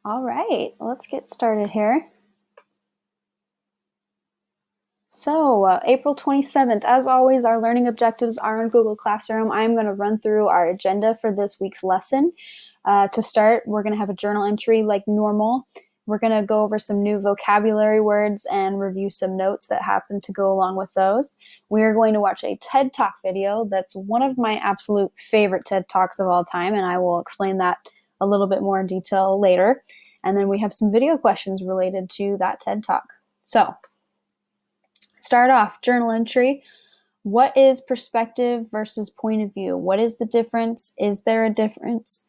All right, let's get started here. So, April 27th, as always, our learning objectives are in Google Classroom. I'm going to run through our agenda for this week's lesson. To start, we're going to have a journal entry like normal. We're going to go over some new vocabulary words and review some notes that happen to go along with those. We are going to watch a TED Talk video that's one of my absolute favorite TED Talks of all time, and I will explain that a little bit more in detail later. And then we have some video questions related to that TED Talk. So, start off, journal entry. What is perspective versus point of view? What is the difference? Is there a difference?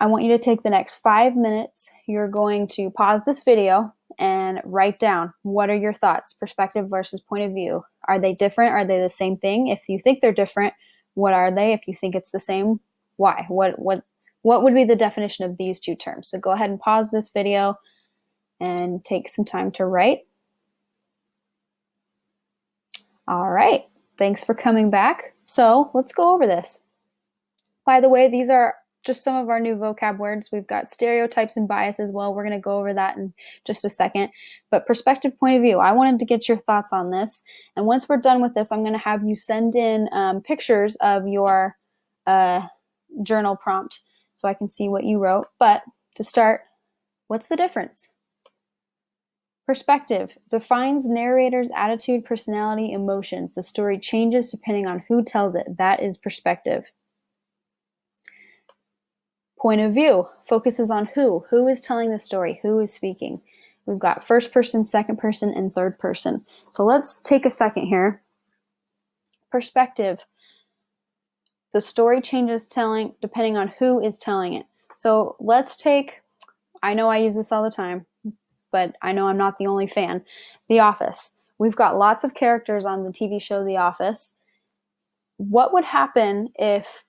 I want you to take the next 5 minutes. You're going to pause this video and write down, what are your thoughts, perspective versus point of view? Are they different? Are they the same thing? If you think they're different, what are they? If you think it's the same, why? What would be the definition of these two terms? So go ahead and pause this video and take some time to write. All right, thanks for coming back. So let's go over this. By the way, these are just some of our new vocab words. We've got stereotypes and bias as well. We're going to go over that in just a second. But perspective, point of view, I wanted to get your thoughts on this. And once we're done with this, I'm going to have you send in pictures of your journal prompt so I can see what you wrote. But to start, what's the difference? Perspective defines narrator's attitude, personality, emotions. The story changes depending on who tells it. That is perspective. Point of view focuses on who. Who is telling the story? Who is speaking? We've got first person, second person, and third person. So let's take a second here. Perspective. The story changes depending on who is telling it. So let's take, I know I use this all the time, but I know I'm not the only fan. The Office. We've got lots of characters on the TV show The Office. What would happen if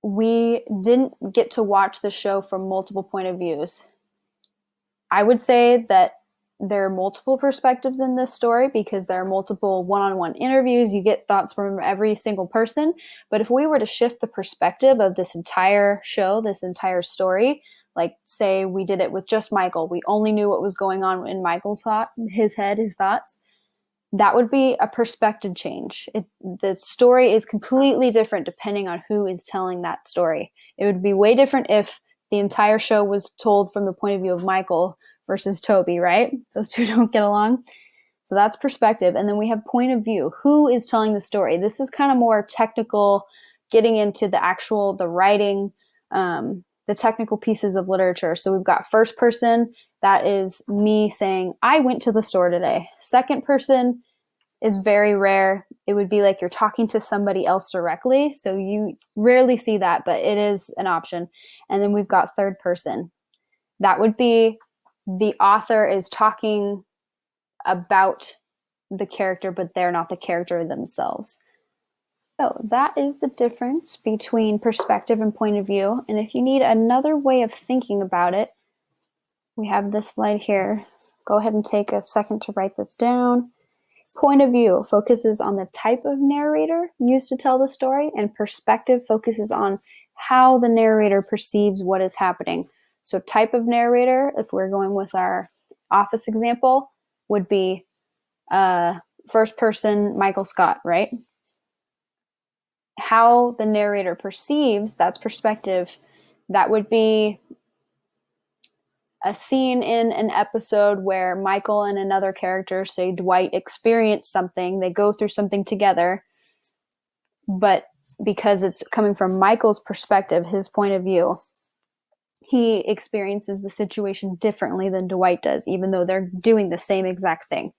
we didn't get to watch the show from multiple point of views? I would say that there are multiple perspectives in this story because there are multiple one-on-one interviews. You get thoughts from every single person. But if we were to shift the perspective of this entire show, this entire story, like say we did it with just Michael, we only knew what was going on in Michael's his thoughts, that would be a perspective change. The story is completely different depending on who is telling that story. It would be way different if the entire show was told from the point of view of Michael versus Toby, right? Those two don't get along. So that's perspective. And then we have point of view. Who is telling the story? This is kind of more technical, getting into the writing, the technical pieces of literature. So we've got first person, that is me saying, I went to the store today. Second person is very rare. It would be like you're talking to somebody else directly. So you rarely see that, but it is an option. And then we've got third person. That would be the author is talking about the character, but they're not the character themselves. So that is the difference between perspective and point of view. And if you need another way of thinking about it, we have this slide here. Go ahead and take a second to write this down. Point of view focuses on the type of narrator used to tell the story, and perspective focuses on how the narrator perceives what is happening. So type of narrator, if we're going with our Office example, would be first person Michael Scott, right? How the narrator perceives, that's perspective. That would be a scene in an episode where Michael and another character, say Dwight, experience something. They go through something together, but because it's coming from Michael's perspective, his point of view, he experiences the situation differently than Dwight does, even though they're doing the same exact thing,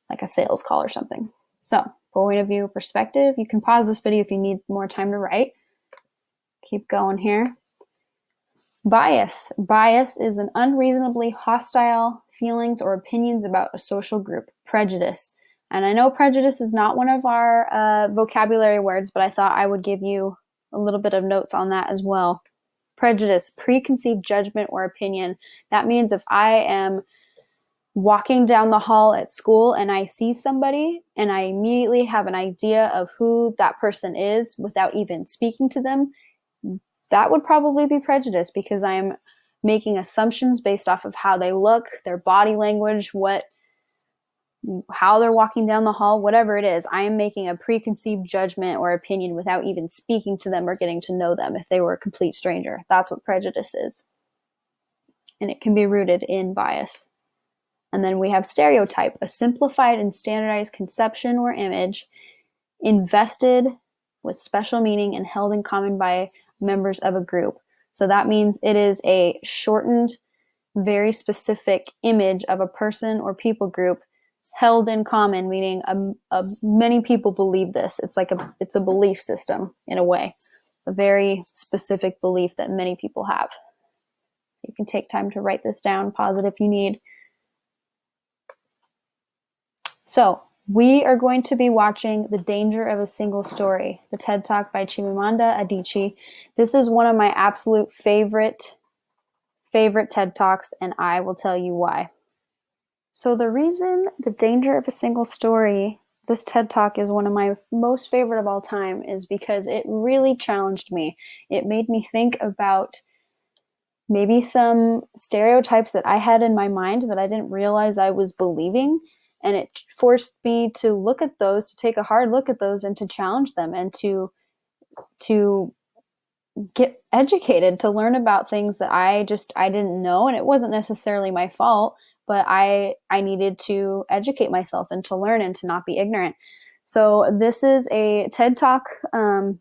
like a sales call or something. So, point of view, perspective. You can pause this video if you need more time to write. Keep going here. Bias. Bias is an unreasonably hostile feelings or opinions about a social group. Prejudice. And I know prejudice is not one of our vocabulary words, but I thought I would give you a little bit of notes on that as well. Prejudice, preconceived judgment or opinion. That means if I am walking down the hall at school and I see somebody and I immediately have an idea of who that person is without even speaking to them, that would probably be prejudice because I'm making assumptions based off of how they look, their body language, how they're walking down the hall, whatever it is. I am making a preconceived judgment or opinion without even speaking to them or getting to know them if they were a complete stranger. That's what prejudice is. And it can be rooted in bias. And then we have stereotype, a simplified and standardized conception or image invested with special meaning and held in common by members of a group. So that means it is a shortened, very specific image of a person or people group held in common, meaning many people believe this. It's a belief system in a way, a very specific belief that many people have. You can take time to write this down, pause it if you need. So we are going to be watching The Danger of a Single Story, the TED Talk by Chimamanda Adichie. This is one of my absolute favorite TED Talks, and I will tell you why. So the reason The Danger of a Single Story, this TED Talk, is one of my most favorite of all time is because it really challenged me. It made me think about maybe some stereotypes that I had in my mind that I didn't realize I was believing. And it forced me to look at those, to take a hard look at those and to challenge them and to get educated, to learn about things that I didn't know. And it wasn't necessarily my fault, but I needed to educate myself and to learn and to not be ignorant. So this is a TED Talk from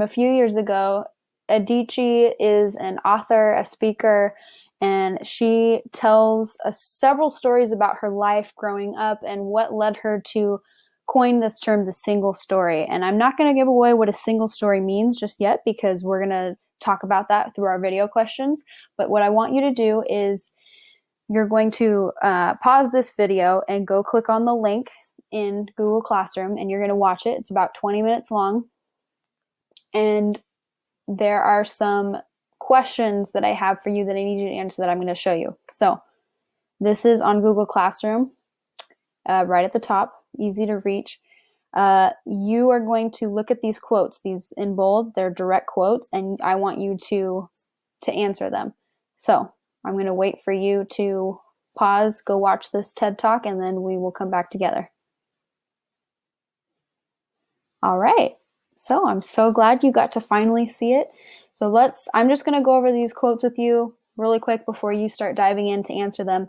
a few years ago. Adichie is an author, a speaker, and she tells several stories about her life growing up and what led her to coin this term, the single story. And I'm not going to give away what a single story means just yet because we're going to talk about that through our video questions. But what I want you to do is you're going to pause this video and go click on the link in Google Classroom, and you're going to watch it. It's about 20 minutes long. And there are some questions that I have for you that I need you to answer that I'm going to show you. So this is on Google Classroom, right at the top, easy to reach. You are going to look at these quotes, these in bold, they're direct quotes, and I want you to answer them. So I'm going to wait for you to pause, go watch this TED Talk, and then we will come back together. All right. So I'm so glad you got to finally see it. So I'm just going to go over these quotes with you really quick before you start diving in to answer them.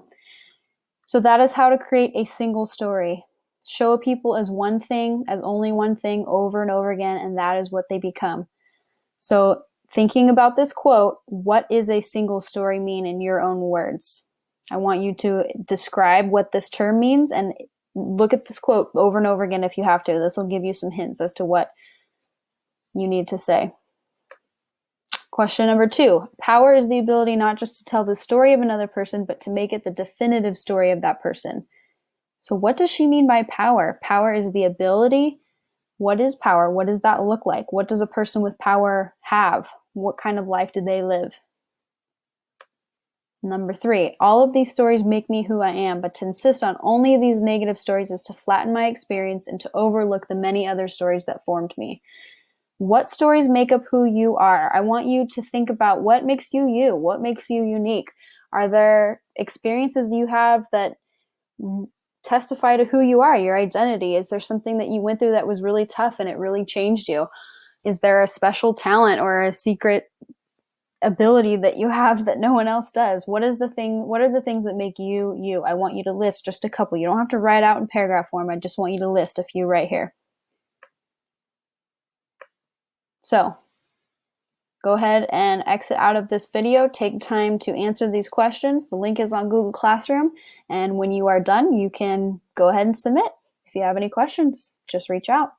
So that is how to create a single story. Show people as one thing, as only one thing over and over again, and that is what they become. So thinking about this quote, what is a single story mean in your own words? I want you to describe what this term means and look at this quote over and over again if you have to. This will give you some hints as to what you need to say. Question number 2. Power is the ability not just to tell the story of another person, but to make it the definitive story of that person. So what does she mean by power? Power is the ability. What is power? What does that look like? What does a person with power have? What kind of life do they live? Number 3. All of these stories make me who I am, but to insist on only these negative stories is to flatten my experience and to overlook the many other stories that formed me. What stories make up who you are? I want you to think about what makes you you. What makes you unique? Are there experiences that you have that testify to who you are, your identity? Is there something that you went through that was really tough and it really changed you? Is there a special talent or a secret ability that you have that no one else does? What are the things that make you you? I want you to list just a couple. You don't have to write out in paragraph form. I just want you to list a few right here. So go ahead and exit out of this video. Take time to answer these questions. The link is on Google Classroom. And when you are done, you can go ahead and submit. If you have any questions, just reach out.